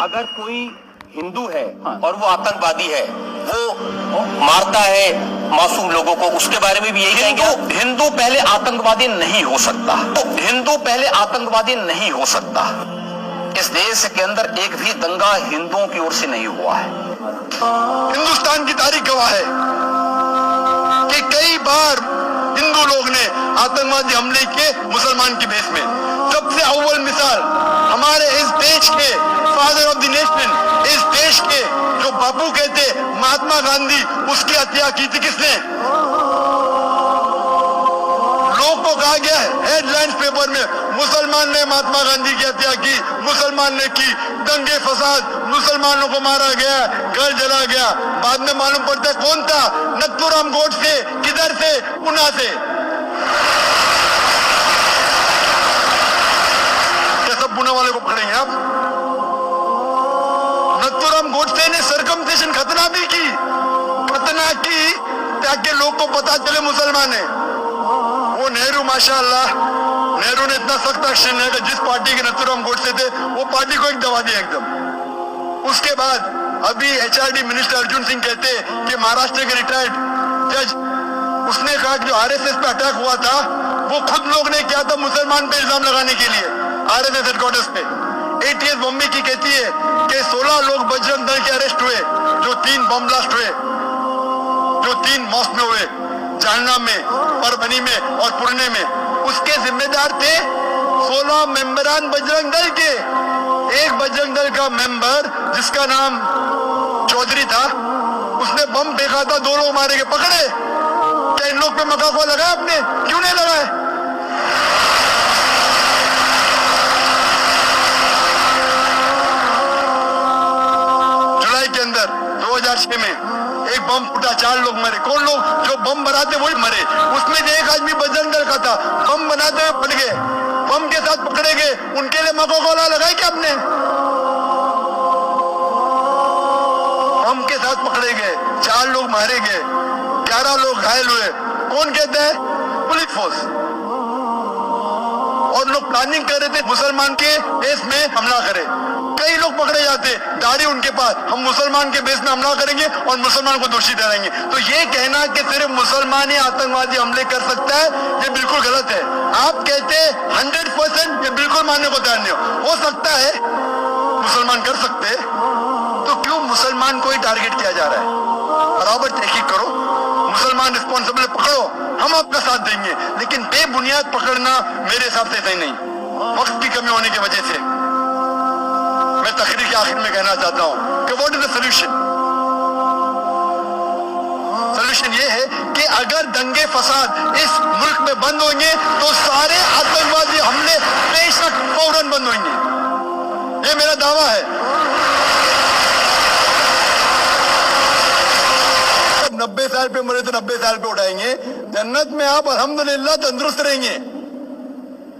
اگر کوئی ہندو ہے اور وہ آتنکوادی ہے، وہ مارتا ہے معصوم لوگوں کو، اس کے بارے میں بھی یہی کہیں گے ہندو پہلے آتنکوادی نہیں ہو سکتا، ہندو پہلے آتنکوادی نہیں ہو سکتا۔ اس دیش کے اندر ایک بھی دنگا ہندوؤں کی اور سے نہیں ہوا ہے۔ ہندوستان کی تاریخ گواہ ہے کہ کئی بار ہندو لوگ نے آتنکوادی حملے کیے مسلمان کی بیس میں۔ سب سے اول مثال ہمارے اس دیش کے فادر آف دی نیشن، اس دیش کے جو باپو کہتے مہاتما گاندھی، اس کی ہتیا کی تھی کس نے؟ لوگ کو کہا گیا ہیڈ لائنز پیپر میں مسلمان نے مہاتما گاندھی کی ہتیا کی، مسلمان نے کی، دنگے فساد، مسلمانوں کو مارا گیا، گھر جلا گیا۔ بعد میں معلوم پڑتا ہے کون تھا؟ نتھورام گوڈسے۔ کدھر سے؟ پونا سے۔ کیا سب پونا والے کو پکڑیں گے آپ؟ نتھورام گوڈسے نے سرکمسیشن ختنہ بھی کی، ختنہ کی تاکہ لوگ کو پتا چلے مسلمان ہیں۔ وہ نہرو، ماشاءاللہ نہرو نے اتنا سخت ایکشن لیا کہ جس پارٹی کے نتھورام گوڈسے تھے وہ پارٹی کو ایک دبا دیا ایک دم۔ اس کے بعد ابھی H R D minister Arjun Singh کہتے کہ مہاراشٹر کے ریٹائرڈ جج، اس نے کہا کہ جو آر ایس ایس پہ اٹیک ہوا تھا وہ خود لوگ نے کیا تھا مسلمان پہ الزام لگانے کے لیے، R S S headquarters پہ۔ اے ٹی ایس بمبئی کی کہتی ہے کہ 16 لوگ بجرنگ دل کے اریسٹ ہوئے، جو 3 بم بلاسٹ ہوئے، جو 3 موسٹ میں ہوئے، جالنا میں، پربھنی میں اور پورنے میں۔ اس کے ذمہ دار تھے 16 ممبران بجرنگ دل کے۔ ایک بجرنگ دل کا ممبر جس کا نام چودھری تھا، اس نے بم پھینکا تھا، 2 لوگ مارے گئے، پکڑے۔ کیا ان لوگ پہ مقابلہ لگا آپ نے؟ کیوں نہیں لگا ہے؟ جولائی کے اندر 2006 میں ایک بم پھوٹا، 4 لوگ مرے۔ کون لوگ؟ جو بم بناتے وہی مرے۔ اس میں سے ایک آدمی بجرنگ دل کا تھا، بم بناتے ہوئے پھٹ گئے، بم کے ساتھ پکڑے گئے۔ ان کے لیے مقابلہ لگا ہے کیا آپ نے؟ بم کے ساتھ پکڑے گئے، 4 لوگ مارے گئے، 11 لوگ گھائل ہوئے۔ کون کہتا ہے؟ Police force. اور لوگ پلاننگ کر رہے تھے مسلمان کے بیس میں حملہ کرے۔ کئی لوگ پکڑے جاتے، داڑھی ان کے پاس، ہم مسلمان کے بیس میں حملہ کریں گے اور مسلمان کو دوشی ٹھہرائیں گے۔ تو یہ کہنا کہ صرف مسلمان ہی آتنکوادی حملے کر سکتا ہے، یہ بالکل غلط ہے۔ آپ کہتے 100%، یہ بالکل ماننے کو تیار نہیں ہو سکتا ہے مسلمان کر سکتے، تو کیوں مسلمان کو ہی ٹارگٹ کیا جا رہا ہے؟ برابر تحقیق کرو، مسلمان رسپانسبل پکڑو، ہم آپ کا ساتھ دیں گے، لیکن بے بنیاد پکڑنا میرے حساب سے صحیح نہیں۔ وقت کی کمی ہونے کی وجہ سے میں تقریر کے آخر میں کہنا چاہتا ہوں کہ what is the solution? Solution یہ ہے کہ اگر دنگے فساد اس ملک میں بند ہوں گے تو سارے آتنکوادی حملے بے شک فوراً بند ہویں گے۔ یہ میرا دعویٰ ہے۔ 90 سال پہ مرے تو 90 سال پہ اٹھائیں گے، جنت میں آپ الحمدللہ تندرست رہیں گے۔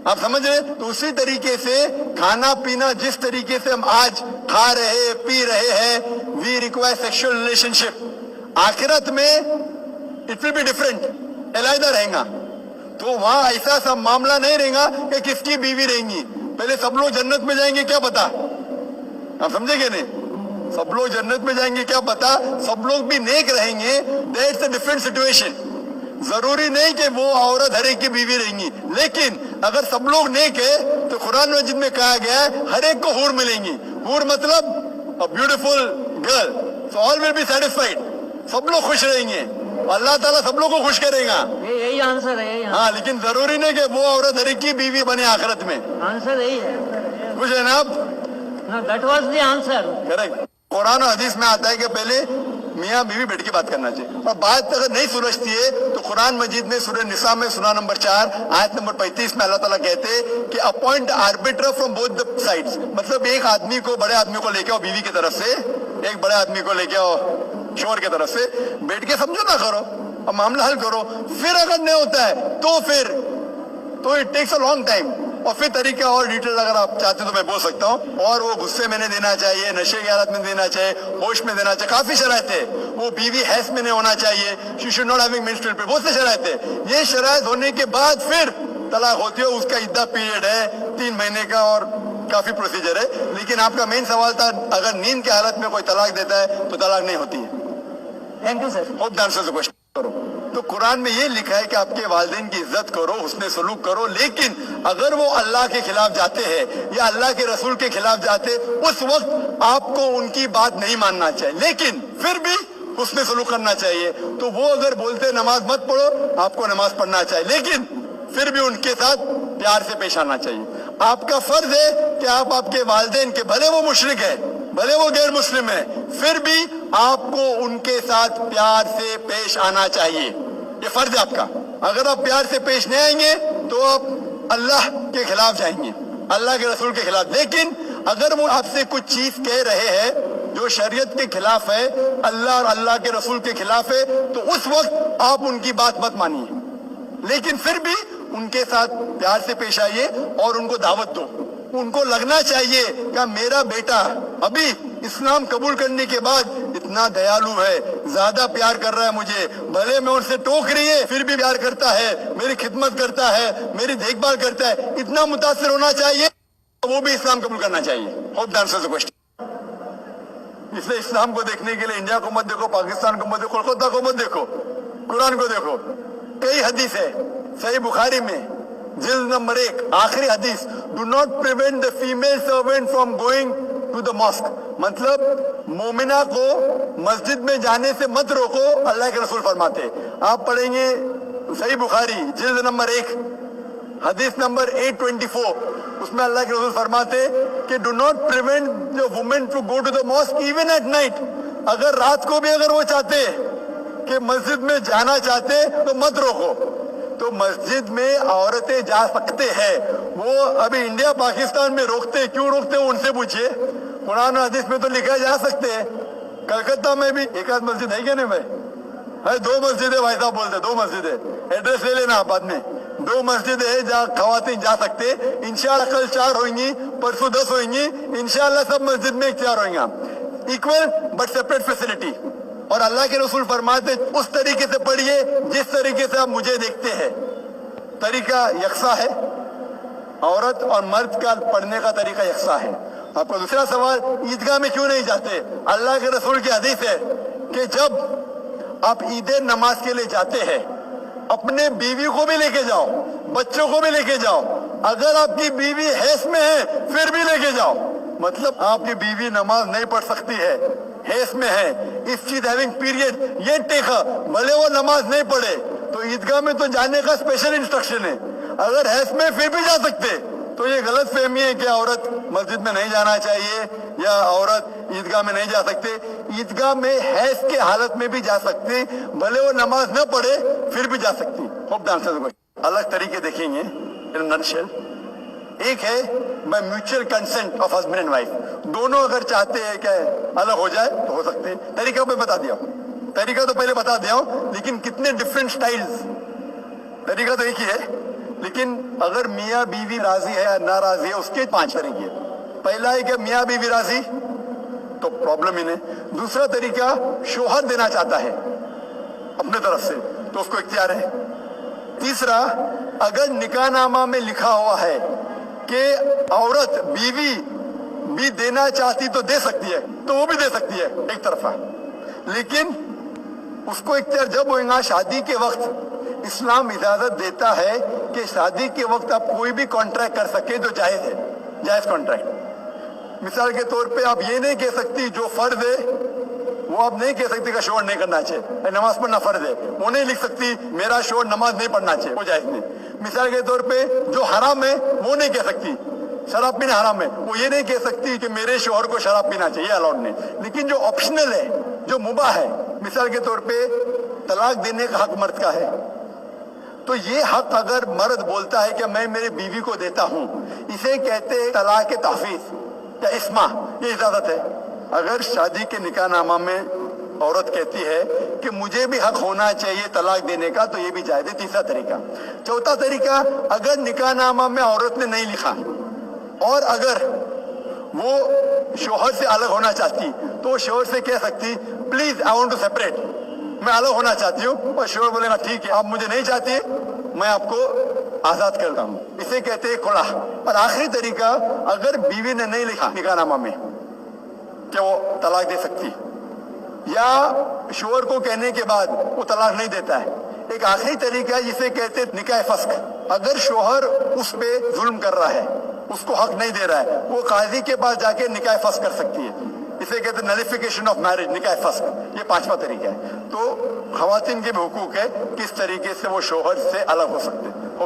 آپ سمجھ رہے؟ تو اسی طریقے سے کھانا پینا جس طریقے سے ہم آج کھا رہے پی رہے ہیں، وی ریکوائر سیکشل ریلیشن شپ، آخرت میں اٹ ول بی ڈفرینٹ، علیحدہ رہیں گا۔ تو وہاں ایسا سب معاملہ نہیں رہے گا کہ کس کی بیوی رہیں گی۔ پہلے سب لوگ جنت میں جائیں گے کیا پتا؟ آپ سمجھے گے نہیں؟ سب لوگ جنت میں جائیں گے کیا پتا؟ سب لوگ بھی نیک رہیں گے، دیٹس اے ڈفرینٹ سچویشن۔ ضروری نہیں کہ وہ عورت ہر ایک کی بیوی رہیں گی، لیکن اگر سب لوگ نیک ہے تو قرآن مجید میں کہا گیا ہے ہر ایک کو حور ملیں گی۔ حور مطلب a beautiful girl, so all will be satisfied، سب لوگ خوش رہیں گے، اللہ تعالیٰ سب لوگ کو خوش کرے گا۔ یہی آنسر ہے۔ ہاں، لیکن ضروری نہیں کہ وہ عورت ہر ایک کی بیوی بنے آخرت میں۔ آنسر یہی ہے۔ خوش ہے نا آپ؟ That was the answer. Correct. قرآن و حدیث میں آتا ہے کہ پہلے میاں بیوی بیٹھ کے بات کرنا چاہیے، اور بات اگر نہیں سلجھتی ہے تو قرآن مجید میں سورہ نساء میں سورہ نمبر 4 آیت نمبر 35 میں اللہ تعالیٰ کہتے کہ appoint arbiter from both the sides, مطلب ایک آدمی کو، بڑے آدمی کو لے کے آؤ بیوی کی طرف سے، ایک بڑے آدمی کو لے کے آؤ شوہر کی طرف سے، بیٹھ کے سمجھوتا کرو اور معاملہ حل کرو۔ پھر اگر نہیں ہوتا ہے تو it takes a long time, اور پھر طریقہ اور ڈیٹیل اگر آپ چاہتے تو میں بول سکتا ہوں۔ اور وہ غصے میں نہیں دینا چاہیے، نشے کی حالت میں دینا چاہیے، ہوش میں دینا چاہیے، کافی شرائط ہے۔ وہ بیوی حیض میں نہیں ہونا چاہیے، she should not having menstrual period, بہت سے شرائط ہے۔ یہ شرائط ہونے کے بعد پھر طلاق ہوتی ہے، اس کا عدہ پیریڈ ہے 3 مہینے کا اور काफी प्रोसीजर है, लेकिन आपका मेन सवाल था अगर नींद की हालत में कोई तलाक देता है तो तलाक नहीं होती है। Thank you sir. Hope the answer the question करो। तो कुरान में ये लिखा है कि आपके वालिदैन की इज्जत करो, हुस्न सलूक करो, लेकिन अगर वो अल्लाह के खिलाफ जाते हैं या अल्लाह के रसूल के खिलाफ जाते, उस वक्त आपको उनकी बात नहीं मानना चाहिए, लेकिन फिर भी हुस्न सलूक करना चाहिए। तो वो अगर बोलते नमाज मत पढ़ो, आपको नमाज पढ़ना चाहिए, लेकिन फिर भी उनके साथ प्यार से पेश आना चाहिए। आपका फर्ज है कि आप आपके वालिदैन के, भले वो मुशरिक है, भले वो गैर मुस्लिम है, फिर भी आपको उनके साथ प्यार से पेश आना चाहिए। ये फर्ज है आपका। अगर आप प्यार से पेश नहीं आएंगे तो आप अल्लाह के खिलाफ जाएंगे, अल्लाह के रसूल के खिलाफ। लेकिन अगर वो आपसे कुछ चीज कह रहे हैं जो शरीयत के खिलाफ है, अल्लाह और अल्लाह के रसूल के खिलाफ है, तो उस वक्त आप उनकी बात मत मानिए, लेकिन फिर भी उनके साथ प्यार से पेश आइए और उनको दावत दो। उनको लगना चाहिए कि मेरा बेटा अभी इस्लाम कबूल करने के बाद इतना दयालु है, ज्यादा प्यार कर रहा है मुझे, भले मैं उनसे टोक रही है फिर भी प्यार करता है, मेरी खिदमत करता है, मेरी देखभाल करता है, इतना मुतासिर होना चाहिए, वो भी इस्लाम कबूल करना चाहिए। Hope the answer the question. इसलिए इस्लाम को देखने के लिए इंडिया को मत देखो, पाकिस्तान को मत देखो, कोलकाता को मत देखो, कुरान को देखो। कई हदीस है सही बुखारी में, जिल्द नंबर 1 आखिरी हदीस, do not prevent the female servant from going to the mosque, मतलब मोमिना को मस्जिद में जाने से मत रोको, अल्लाह के रसूल फरमाते। आप पढ़ेंगे सही बुखारी जिल्द नंबर 1 हदीस नंबर 824, उसमें अल्लाह के रसूल फरमाते कि do not prevent the women to go to the mosque even at night. अगर रात को भी अगर वो चाहते कि मस्जिद में जाना चाहते तो मत रोको। तो मस्जिद में औरतें जा सकते हैं, वो अभी इंडिया पाकिस्तान में रोकते, क्यों रोकते हो उनसे पूछिए। कुरान और हदीस में तो लिखा है जा सकते हैं। कलकत्ता में भी एक आध मस्जिद है क्या नहीं भाई? है, 2 मस्जिद है भाई साहब बोलते, 2 मस्जिद है, एड्रेस ले लेना आप बाद में। 2 मस्जिद है जहाँ खवातीन जा सकते, इंशाल्लाह कल 4 होंगी, परसों 10 होंगी, इंशाल्लाह सब मस्जिद में 4 होंगे, इक्वल बट सेपरेट फैसिलिटी। और अल्लाह के रसूल फरमाते उस तरीके से पढ़िए जिस तरीके से आप मुझे देखते हैं, तरीका यकसा है, औरत और मर्द का पढ़ने का तरीका यकसा है। आपका दूसरा सवाल, ईदगाह में क्यों नहीं जाते? अल्लाह के रसूल की हदीस है कि जब आप ईद नमाज के लिए जाते हैं, अपने बीवी को भी लेके जाओ, बच्चों को भी लेके जाओ, अगर आपकी बीवी हैस में है फिर भी लेके जाओ। मतलब आपकी बीवी नमाज नहीं पढ़ सकती है, हैस में है, if she is having period, ये टेका, भले वो नमाज नहीं पढ़े, तो ईदगाह में तो जाने का स्पेशल इंस्ट्रक्शन है। अगर हैस में फिर भी जा सकते, तो ये गलत फहमी है कि औरत मस्जिद में नहीं जाना चाहिए या औरत ईदगाह में नहीं जा सकते। ईदगाह में हैस के हालत में भी जा सकती, भले वो नमाज न पढ़े फिर भी जा सकती। Hope the answer the question. अलग तरीके देखेंगे इन नटशेल। एक है by mutual consent of husband and wife, दोनों अगर चाहते हैं कि अलग हो जाए तो हो सकते हैं। तरीका मैं बता दिया हूं, तरीका तो पहले बता दिया हूं, लेकिन कितने डिफरेंट स्टाइल्स, तरीका तो एक ही है, लेकिन अगर मियाँ बीवी राजी है या नाराजी है उसके 5 तरीके। पहला है कि मियाँ बीवी राजी तो प्रॉब्लम ही नहीं। दूसरा तरीका, शोहर देना चाहता है अपने तरफ से तो उसको इख्तियार है। तीसरा, अगर निकाहनामा में लिखा हुआ है कि औरत बीवी भी देना चाहती तो दे सकती है, तो वो भी दे सकती है एक तरफा, लेकिन उसको इख्तियार जब होगा शादी के वक्त। इस्लाम इजाजत देता है कि शादी के वक्त आप कोई भी कॉन्ट्रैक्ट कर सके तो जायज है, जायज कॉन्ट्रैक्ट। मिसाल के तौर पे आप ये नहीं कह सकती जो फर्ज है वो आप नहीं कह सकती का शोहर नहीं करना चाहिए, नमाज पढ़ना फर्ज है, वो नहीं लिख सकती मेरा शोहर नमाज नहीं पढ़ना चाहिए, वो जायज नहीं। मिसाल के तौर पे जो हराम है वो नहीं कह सकती, शराब पीना हराम है, वो ये नहीं कह सकती कि मेरे शोहर को शराब पीना चाहिए, अलाउड नहीं। लेकिन जो ऑप्शनल है, जो मुबाह है, मिसाल के तौर पे तलाक देने का हक मर्द का है, तो ये हक अगर मर्द बोलता है कि मैं मेरी बीवी को देता हूं, इसे कहते हैं तलाक ताफीज या इस्मा, ये इजाजत है। अगर शादी के निकाहनामा में औरत कहती है कि मुझे भी हक होना चाहिए तलाक देने का, तो ये भी जायज है। तीसरा तरीका। चौथा तरीका, अगर निकाहनामा में औरत ने नहीं लिखा और अगर वो शोहर से अलग होना चाहती तो शोहर से कह सकती please I want to separate, मैं अलग होना चाहती हूँ, और शोहर बोलेगा ठीक है, आप मुझे नहीं चाहती, मैं आपको आजाद करता हूँ, इसे कहते हैं खुला। और आखिरी तरीका, अगर बीवी ने नहीं लिखा निकाहनामा में कि वो तलाक दे सकती, या शोहर को कहने के बाद वो तलाक नहीं देता है, एक आखिरी तरीका जिसे कहते हैं निकाह फस्क। अगर शोहर उस पे जुल्म कर रहा है, उसको हक नहीं दे रहा है, वो काजी के पास जाके निकाह फस्क कर सकती है, इसे कहते हैं नलिफिकेशन ऑफ मैरिज, निकाह फस्क। ये 5वां तरीका है। तो खवातीन के भी हुकूक है किस तरीके से वो शोहर से अलग हो सकते हैं।